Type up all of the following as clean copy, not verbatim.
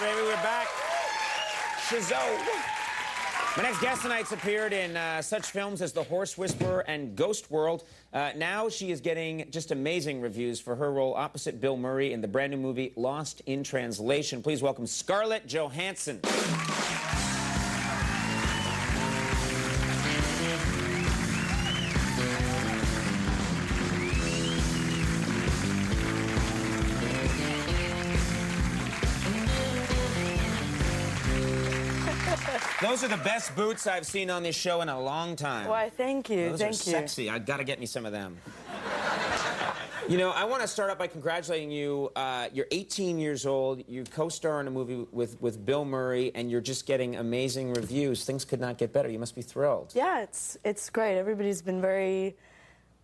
right, baby, we're back. Shazoo. My next guest tonight's appeared in such films as The Horse Whisperer and Ghost World. Now she is getting just amazing reviews for her role opposite Bill Murray in the brand new movie Lost in Translation. Please welcome Scarlett Johansson. Those are the best boots I've seen on this show in a long time. Why, thank you. Those are sexy. I gotta get me some of them. You know, I want to start out by congratulating you. You're 18 years old. You co-star in a movie with Bill Murray, and you're just getting amazing reviews. Things could not get better. You must be thrilled. Yeah, it's great. Everybody's been very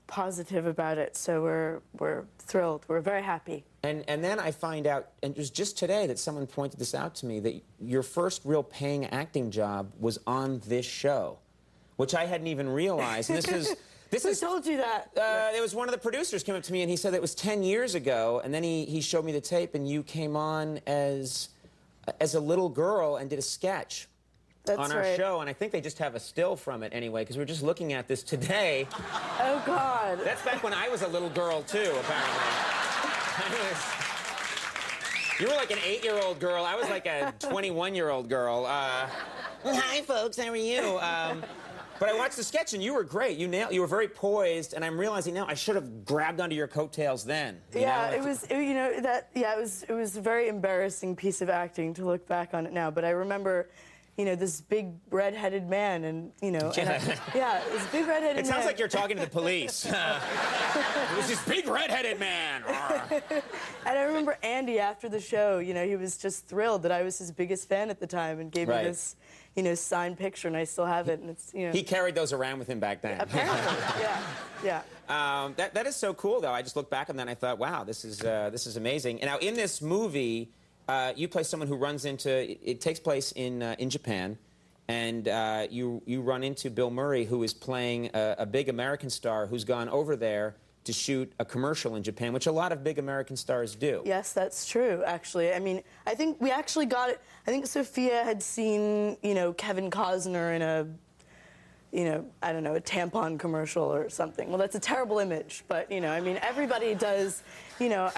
positive about it, so we're thrilled. We're very happy. And then I find out, and it was just today that someone pointed this out to me, that your first real paying acting job was on this show, which I hadn't even realized. And Who told you that? There was one of the producers came up to me and he said that it was 10 years ago, and then he showed me the tape, and you came on as a little girl and did a sketch. That's on our right. show, and I think they just have a still from it anyway, because we were just looking at this today. Oh, God. That's back when I was a little girl, too, apparently. You were like an 8-year-old girl. I was like a 21-year-old girl. Hi, folks. How are you? But I watched the sketch, and you were great. You were very poised, and I'm realizing now I should have grabbed onto your coat-tails then. Yeah, it was a very embarrassing piece of acting to look back on it now, but I remember, you know, this big red-headed man, and, you know, this big red-headed man. It sounds like you're talking to the police. It was this big red-headed man. And I remember Andy, after the show, you know, he was just thrilled that I was his biggest fan at the time and gave me this, you know, signed picture, and I still have it, and it's, you know. He carried those around with him back then. Apparently, yeah. That is so cool, though. I just looked back on that and I thought, wow, this is amazing. And now in this movie, you play someone who runs into, it takes place in Japan, and you run into Bill Murray, who is playing a big American star who's gone over there to shoot a commercial in Japan, which a lot of big American stars do. Yes, that's true, actually. I mean, I think we actually got it. I think Sophia had seen, you know, Kevin Costner in a, you know, I don't know, a tampon commercial or something. Well, that's a terrible image, but, you know, I mean, everybody does, you know,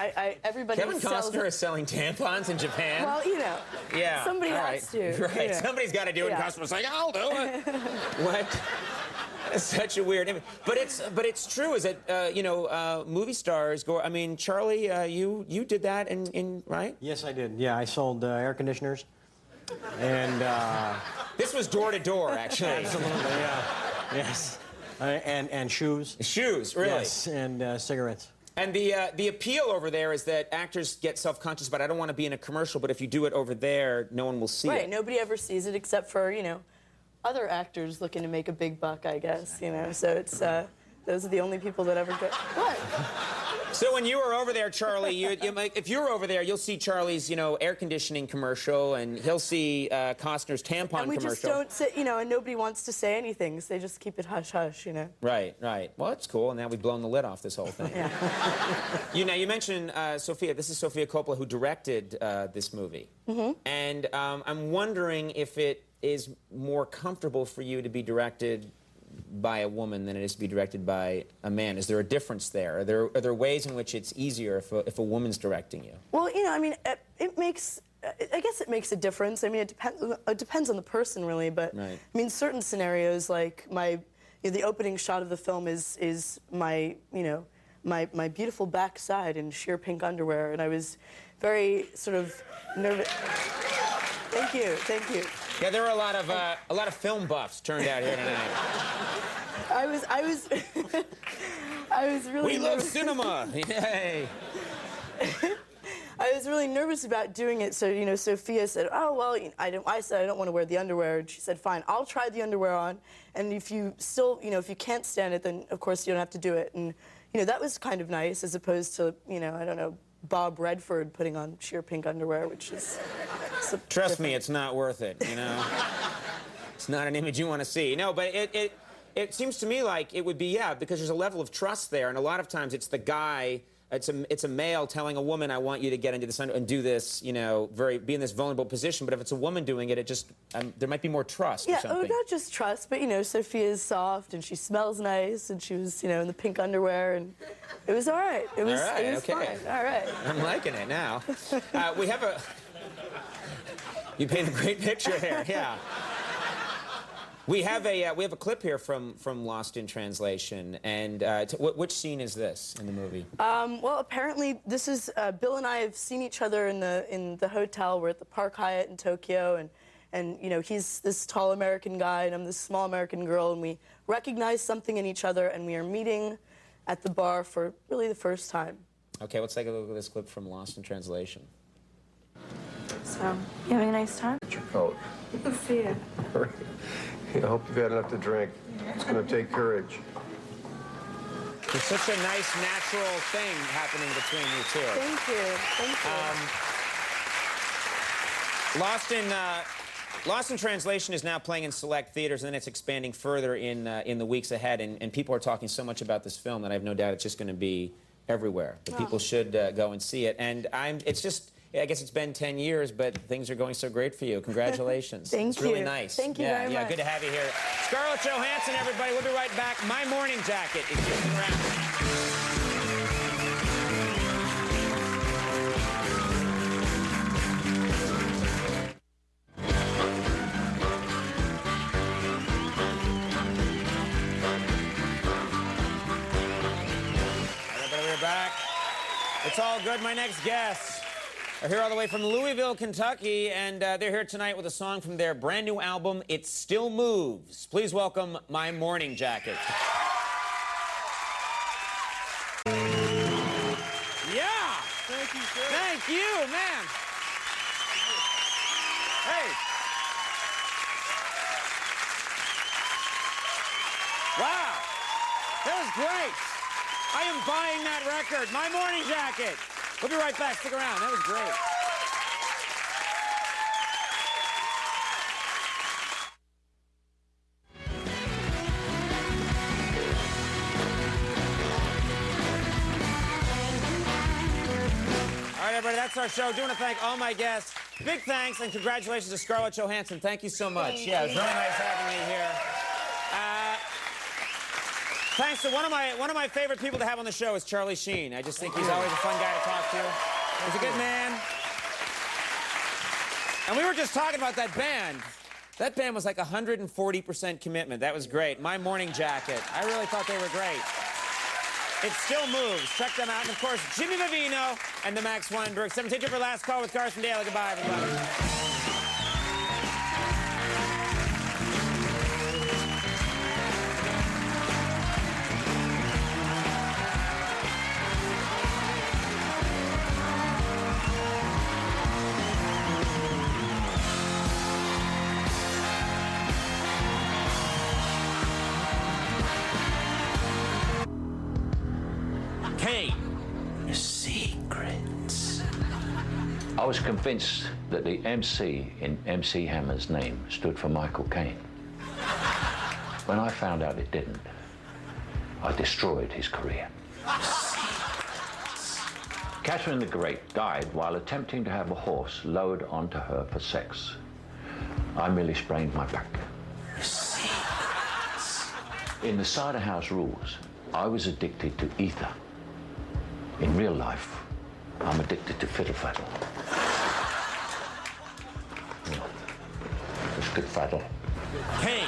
everybody Kevin Costner is selling tampons in Japan? Well, you know, somebody has to. Right, you know. Somebody's got to do it, and Costner's like, I'll do it. What? It's such a weird image. But it's true, is that, you know, movie stars go, I mean, Charlie, you did that right? Yes, I did. Yeah, I sold air conditioners. And, this was door to door, actually. Absolutely, yeah. Yes. And shoes. Shoes, really? Yes, and cigarettes. And the appeal over there is that actors get self-conscious about, I don't want to be in a commercial, but if you do it over there, no one will see it. Right, nobody ever sees it except for, you know, other actors looking to make a big buck, I guess, you know. So it's, those are the only people that ever go, what? So when you were over there, Charlie, if you're over there, you'll see Charlie's, you know, air conditioning commercial, and he'll see Costner's tampon commercial. And we just don't say, you know, and nobody wants to say anything, so they just keep it hush-hush, you know. Right. Well, it's cool, and now we've blown the lid off this whole thing. Yeah. You mentioned Sophia. This is Sofia Coppola, who directed this movie. Mm-hmm. And I'm wondering if it is more comfortable for you to be directed by a woman than it is to be directed by a man. Is there a difference there? Are there ways in which it's easier if a woman's directing you? Well, you know, I mean, I guess it makes a difference. I mean, it depends on the person, really. But right. I mean, certain scenarios, like the opening shot of the film is my, you know, my beautiful backside in sheer pink underwear, and I was very sort of nervous. Thank you. Yeah, there were a lot of film buffs turned out here tonight. I was really. We love cinema. Yay. I was really nervous about doing it, so, you know, Sophia said, oh, well, I said I don't want to wear the underwear, and she said, fine, I'll try the underwear on, and if you still, you know, if you can't stand it, then, of course, you don't have to do it, and, you know, that was kind of nice, as opposed to, you know, I don't know, Bob Redford putting on sheer pink underwear, which is... Trust me, it's not worth it, you know? It's not an image you want to see. No, but it seems to me like it would be, yeah, because there's a level of trust there, and a lot of times it's the guy it's a male telling a woman, I want you to get into this and do this, you know, be in this vulnerable position. But if it's a woman doing it, it just there might be more trust. Yeah, or something. not just trust, but you know, Sophia's soft and she smells nice, and she was, you know, in the pink underwear, and it was all right. It was, all right, it was okay. fine. All right. I'm liking it now. We have a. You paint a great picture here. Yeah. We have a clip here from Lost in Translation, and which scene is this in the movie? Well, apparently this is Bill and I have seen each other in the hotel. We're at the Park Hyatt in Tokyo, and you know, he's this tall American guy, and I'm this small American girl, and we recognize something in each other, and we are meeting at the bar for really the first time. Okay, let's take a look at this clip from Lost in Translation. So, you having a nice time? Get your coat. Good to see you. I hope you've had enough to drink. It's going to take courage. It's such a nice, natural thing happening between you two. Thank you. Thank you. Lost in Translation is now playing in select theaters, and then it's expanding further in the weeks ahead. And people are talking so much about this film that I have no doubt it's just going to be everywhere. But people should go and see it. And it's just. I guess it's been 10 years, but things are going so great for you. Congratulations. Thank it's you. really nice. Thank you very much. Yeah, good to have you here. Scarlett Johansson, everybody. We'll be right back. My Morning Jacket is sticking around. Everybody, we're back. It's all good. My next guests are here all the way from Louisville, Kentucky, and they're here tonight with a song from their brand new album, It Still Moves. Please welcome My Morning Jacket. Yeah! Thank you, sir. Thank you, man. Hey. Wow. That was great. I am buying that record, My Morning Jacket. We'll be right back. Stick around. That was great. All right, everybody, that's our show. Do want to thank all my guests. Big thanks and congratulations to Scarlett Johansson. Thank you so much. Yeah, it's really nice having me here. Thanks to one of my favorite people to have on the show is Charlie Sheen. I just think he's always a fun guy to talk to. He's a good man. And we were just talking about that band. That band was like 140% commitment. That was great. My Morning Jacket. I really thought they were great. It Still Moves. Check them out. And of course, Jimmy Vivino and the Max Weinberg. 17 for Last Call with Carson Daly. Goodbye, everybody. Secrets. I was convinced that the MC in MC Hammer's name stood for Michael Caine. When I found out it didn't, I destroyed his career. Catherine the Great died while attempting to have a horse lowered onto her for sex. I merely sprained my back. In the Cider House Rules, I was addicted to ether. In real life, I'm addicted to fiddle faddle. It's good faddle. Hey.